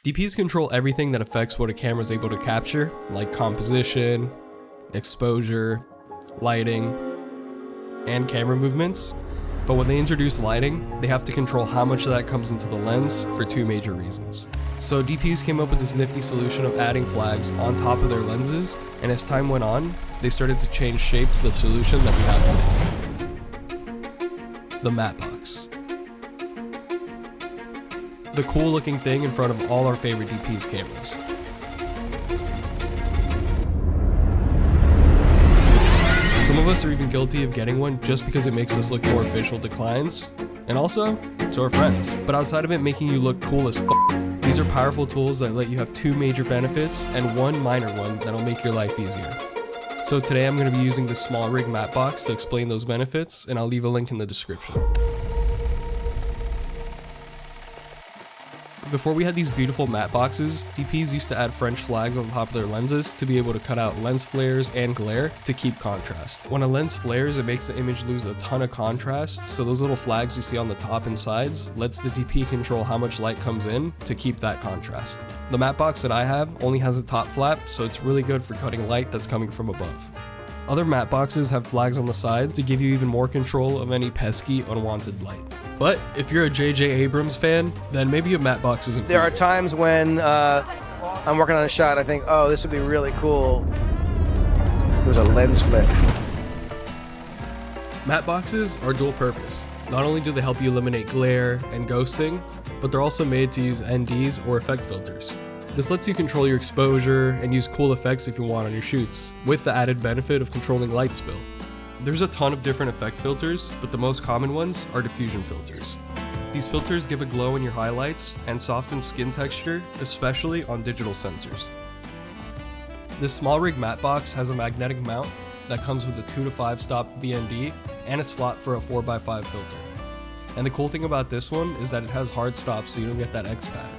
DPs control everything that affects what a camera is able to capture, like composition, exposure, lighting, and camera movements. But when they introduce lighting, they have to control how much of that comes into the lens for two major reasons. So DPs came up with this nifty solution of adding flags on top of their lenses, and as time went on, they started to change shape to the solution that we have today. The matte box. The cool looking thing in front of all our favorite DPs cameras. Some of us are even guilty of getting one just because it makes us look more official to clients, and also to our friends. But outside of it making you look cool as f***, these are powerful tools that let you have two major benefits and one minor one that'll make your life easier. So today I'm going to be using this small rig matte box to explain those benefits, and I'll leave a link in the description. Before we had these beautiful matte boxes, DPs used to add French flags on top of their lenses to be able to cut out lens flares and glare to keep contrast. When a lens flares, it makes the image lose a ton of contrast, so those little flags you see on the top and sides lets the DP control how much light comes in to keep that contrast. The matte box that I have only has a top flap, so it's really good for cutting light that's coming from above. Other matte boxes have flags on the sides to give you even more control of any pesky, unwanted light. But if you're a J.J. Abrams fan, then maybe a matte box isn't for you. There are times when I'm working on a shot, I think, oh, this would be really cool. There's a lens flip. Matte boxes are dual purpose. Not only do they help you eliminate glare and ghosting, but they're also made to use NDs or effect filters. This lets you control your exposure and use cool effects if you want on your shoots, with the added benefit of controlling light spill. There's a ton of different effect filters, but the most common ones are diffusion filters. These filters give a glow in your highlights and soften skin texture, especially on digital sensors. This small rig matte box has a magnetic mount that comes with a 2 to 5 stop VND and a slot for a 4x5 filter. And the cool thing about this one is that it has hard stops so you don't get that X pattern.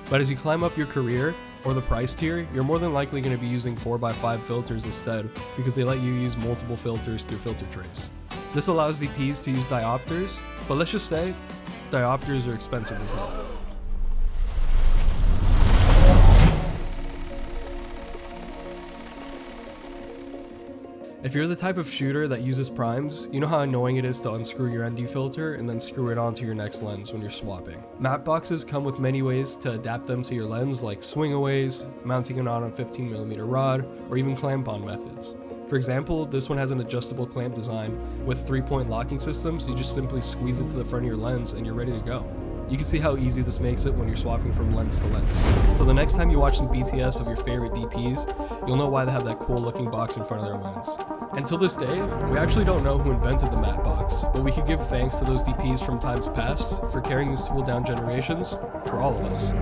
But as you climb up your career, or the price tier, you're more than likely going to be using 4x5 filters instead because they let you use multiple filters through filter trays. This allows DPs to use diopters, but let's just say, diopters are expensive as hell. If you're the type of shooter that uses primes, you know how annoying it is to unscrew your ND filter and then screw it onto your next lens when you're swapping. Matte boxes come with many ways to adapt them to your lens, like swingaways, mounting it on a 15mm rod, or even clamp-on methods. For example, this one has an adjustable clamp design with 3-point locking system, so you just simply squeeze it to the front of your lens and you're ready to go. You can see how easy this makes it when you're swapping from lens to lens. So the next time you watch some BTS of your favorite DPs, you'll know why they have that cool looking box in front of their lens. Until this day, we actually don't know who invented the matte box, but we could give thanks to those DPs from times past for carrying this tool down generations for all of us.